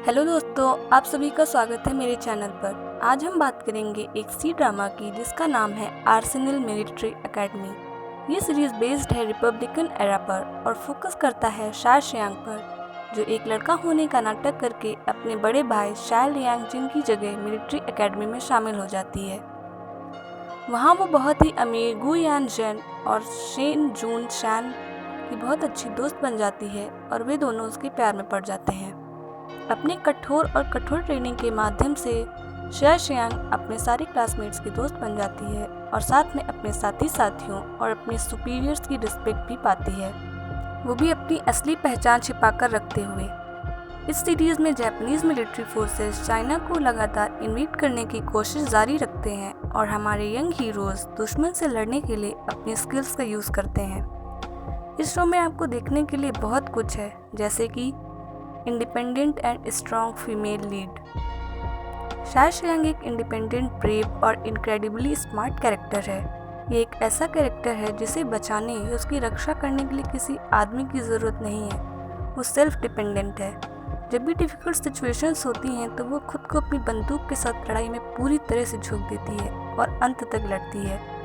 Hello दोस्तों, आप सभी का स्वागत है मेरे चैनल पर। आज हम बात करेंगे एक सी ड्रामा की जिसका नाम है आर्सेनल मिलिट्री एकेडमी। ये सीरीज बेस्ड है रिपब्लिकन एरा पर और फोकस करता है शा शियांग पर, जो एक लड़का होने का नाटक करके अपने बड़े भाई शा लियांग जिन की जगह मिलिट्री एकेडमी में शामिल हो जाती है। वहाँ वो बहुत ही अमीर गु यान जेन और शेन जून शैन की बहुत अच्छी दोस्त बन जाती है और वे दोनों उसके प्यार में पड़ जाते हैं। अपने कठोर ट्रेनिंग के माध्यम से शा शियांग अपने सारे क्लासमेट्स की दोस्त बन जाती है और साथ में अपने साथियों और अपने सुपीरियर्स की रिस्पेक्ट भी पाती है, वो भी अपनी असली पहचान छिपाकर रखते हुए। इस सीरीज में जापानीज मिलिट्री फोर्सेस चाइना को लगातार इन्वेड करने की कोशिश जारी रखते हैं और हमारे यंग हीरोज दुश्मन से लड़ने के लिए अपनी स्किल्स का यूज़ करते हैं। इस शो में आपको देखने के लिए बहुत कुछ है, जैसे कि independent and strong female lead. शा शियांग एक इंडिपेंडेंट, ब्रेव और इनक्रेडिबली स्मार्ट कैरेक्टर है। ये एक ऐसा कैरेक्टर है जिसे बचाने या उसकी रक्षा करने के लिए किसी आदमी की ज़रूरत नहीं है। वो सेल्फ डिपेंडेंट है। जब भी डिफ़िकल्ट सिचुएशंस होती हैं तो वो खुद को अपनी बंदूक के साथ लड़ाई में पूरी तरह से झोंक देती है और अंत तक लड़ती है।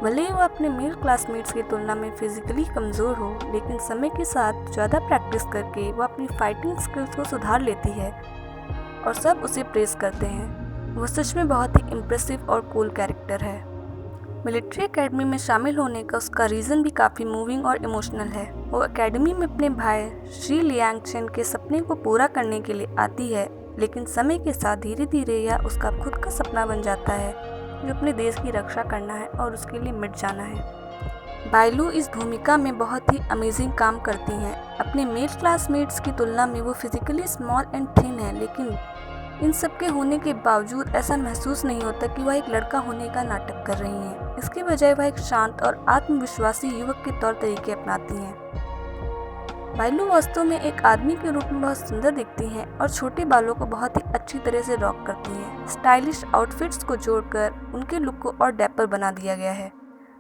भले ही वो अपने मेल क्लासमेट्स की तुलना में फिजिकली कमज़ोर हो, लेकिन समय के साथ ज़्यादा प्रैक्टिस करके वो अपनी फाइटिंग स्किल्स को सुधार लेती है और सब उसे प्रेज़ करते हैं। वो सच में बहुत ही इम्प्रेसिव और कूल कैरेक्टर है। मिलिट्री एकेडमी में शामिल होने का उसका रीज़न भी काफ़ी मूविंग और इमोशनल है। वो एकेडमी में अपने भाई शी लियांग चेन के सपने को पूरा करने के लिए आती है, लेकिन समय के साथ धीरे धीरे यह उसका खुद का सपना बन जाता है, जो अपने देश की रक्षा करना है और उसके लिए मिट जाना है। बाइलू इस भूमिका में बहुत ही अमेजिंग काम करती हैं। अपने मेल क्लासमेट्स की तुलना में वो फिजिकली स्मॉल एंड थिन है, लेकिन इन सब के होने के बावजूद ऐसा महसूस नहीं होता कि वह एक लड़का होने का नाटक कर रही हैं। इसके बजाय वह एक शांत और आत्मविश्वासी युवक के तौर तरीके अपनाती हैं। बाइलू वास्तव में एक आदमी के रूप में बहुत सुंदर दिखती हैं और छोटे बालों को बहुत ही अच्छी तरह से रॉक करती हैं। स्टाइलिश आउटफिट्स को जोड़कर उनके लुक को और डेपर बना दिया गया है।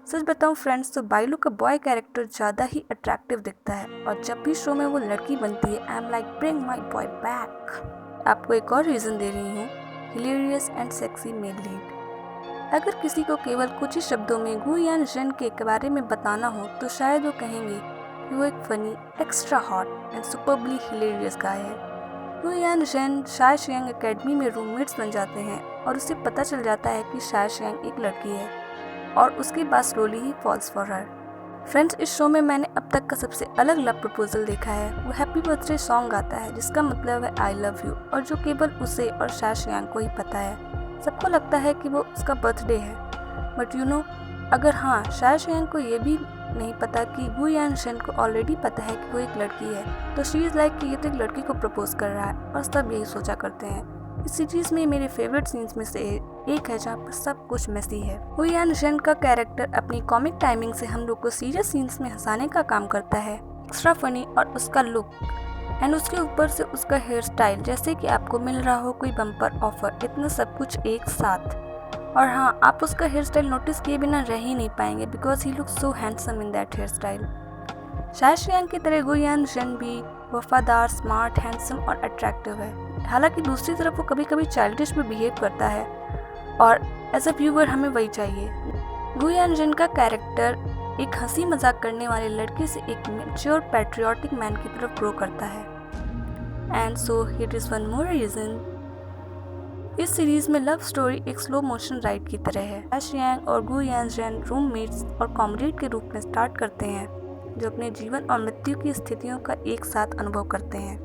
सच बताऊं फ्रेंड्स, तो बाइलू का बॉय कैरेक्टर ज़्यादा ही अट्रैक्टिव दिखता है और जब भी शो में वो लड़की बनती है, I am like bring my boy back. आपको एक और रीज़न दे रही हूँ, hilarious and sexy male lead. अगर किसी को केवल कुछ ही शब्दों में गु यान जेन के बारे में बताना हो तो शायद वो कहेंगे कि वो एक funny, extra hot and superbly hilarious guy है। गु यान जेन शा शियांग एकेडमी में रूममेट्स बन जाते हैं और उसे पता चल जाता है कि शा शियांग एक लड़की है और उसके बाद स्लोली ही फॉल्स फॉर हर। फ्रेंड्स, इस शो में मैंने अब तक का सबसे अलग लव प्रपोजल देखा है। वो हैप्पी बर्थडे सॉन्ग गाता है जिसका मतलब है आई लव यू, और जो केवल उसे और शा शियांग को ही पता है। सबको लगता है कि वो उसका बर्थडे है, बट अगर हाँ, शा शियांग को ये भी नहीं पता कि गु यान जेन को ऑलरेडी पता है कि वो एक लड़की है, तो शी इज़ लाइक कि ये तो एक लड़की को प्रपोज कर रहा है, और सब यही सोचा करते हैं। इस सीरीज में मेरे फेवरेट सीन्स में से एक है जहाँ पर सब कुछ मेसी है। गु यान जेन का कैरेक्टर अपनी कॉमिक टाइमिंग से हम लोग को सीरियस सीन्स में हंसाने का काम करता है। एक्स्ट्रा फनी और उसका लुक एंड उसके ऊपर से उसका हेयर स्टाइल, जैसे कि आपको मिल रहा हो कोई बम्पर ऑफर, इतना सब कुछ एक साथ। और हाँ, आप उसका हेयर स्टाइल नोटिस किए बिना रह ही नहीं पाएंगे, because he look so handsome in that hair style. शा शियांग की तरह गु यान जेन भी वफादार, स्मार्ट, हैंडसम और अट्रैक्टिव है। हालांकि दूसरी तरफ वो कभी कभी चाइल्डिश भी बिहेव करता है, और एज अ व्यूअर हमें वही चाहिए। गु यान जेन का कैरेक्टर एक हंसी मजाक करने वाले लड़के से एक मैच्योर पैट्रियोटिक मैन की तरफ ग्रो करता है। And so here is one more reason. इस सीरीज में लव स्टोरी एक स्लो मोशन राइड की तरह है। शा शियांग और गु यान जेन रूममेट्स और कॉमरेड के रूप में स्टार्ट करते हैं, जो अपने जीवन और मृत्यु की स्थितियों का एक साथ अनुभव करते हैं।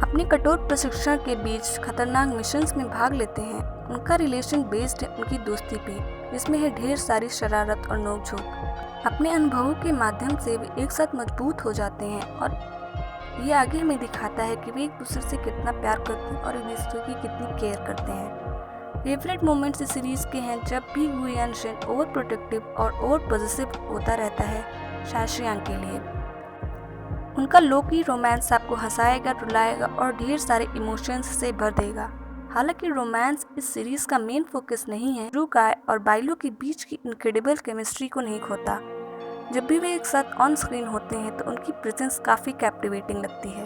अपने कठोर प्रशिक्षण के बीच खतरनाक मिशंस में भाग लेते हैं। उनका रिलेशन बेस्ड है उनकी दोस्ती पे, जिसमें है ढेर सारी शरारत और नोकझोंक। अपने अनुभवों के माध्यम से वे एक साथ मजबूत हो जाते हैं और ये आगे हमें दिखाता है कि वे एक दूसरे से कितना प्यार करते हैं और एक दूसरे की कितनी केयर करते हैं। फेवरेट मोमेंट्स इस सीरीज के हैं जब भी गु यान जेन ओवर प्रोटेक्टिव और ओवर पॉजिटिव होता रहता है शा शियांग के लिए। उनका लोकी रोमांस आपको हंसाएगा, रुलाएगा और ढेर सारे इमोशंस से भर देगा। हालांकि रोमांस इस सीरीज का मेन फोकस नहीं है, रू गाय और बाइलू के बीच की इनक्रेडिबल केमिस्ट्री को नहीं खोता। जब भी वे एक साथ ऑन स्क्रीन होते हैं तो उनकी प्रेजेंस काफ़ी कैप्टिवेटिंग लगती है।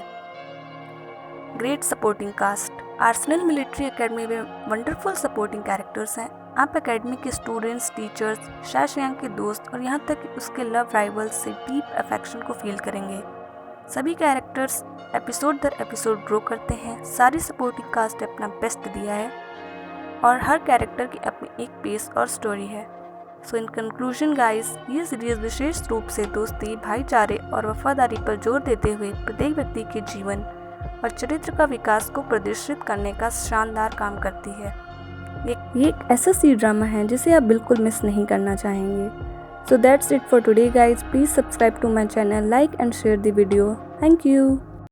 Great supporting cast. Arsenal military academy में वंडरफुल सपोर्टिंग कैरेक्टर्स हैं। आप एकेडमी के स्टूडेंट्स, टीचर्स, शाशियांग के दोस्त और यहाँ तक कि उसके लव राइवल्स से डीप अफेक्शन को फील करेंगे। सभी कैरेक्टर्स एपिसोड दर एपिसोड ग्रो करते हैं। सारी सपोर्टिंग कास्ट ने अपना बेस्ट दिया है और हर कैरेक्टर की अपनी एक पेस और स्टोरी है। सो इन कंक्लूजन गाइस, ये सीरीज विशेष रूप से दोस्ती, भाईचारे और वफादारी पर जोर देते हुए प्रत्येक व्यक्ति के जीवन और चरित्र का विकास को प्रदर्शित करने का शानदार काम करती है। ये एक ऐसा सी ड्रामा है जिसे आप बिल्कुल मिस नहीं करना चाहेंगे। So that's it for today guys. Please subscribe to my channel, like and share the video. Thank you.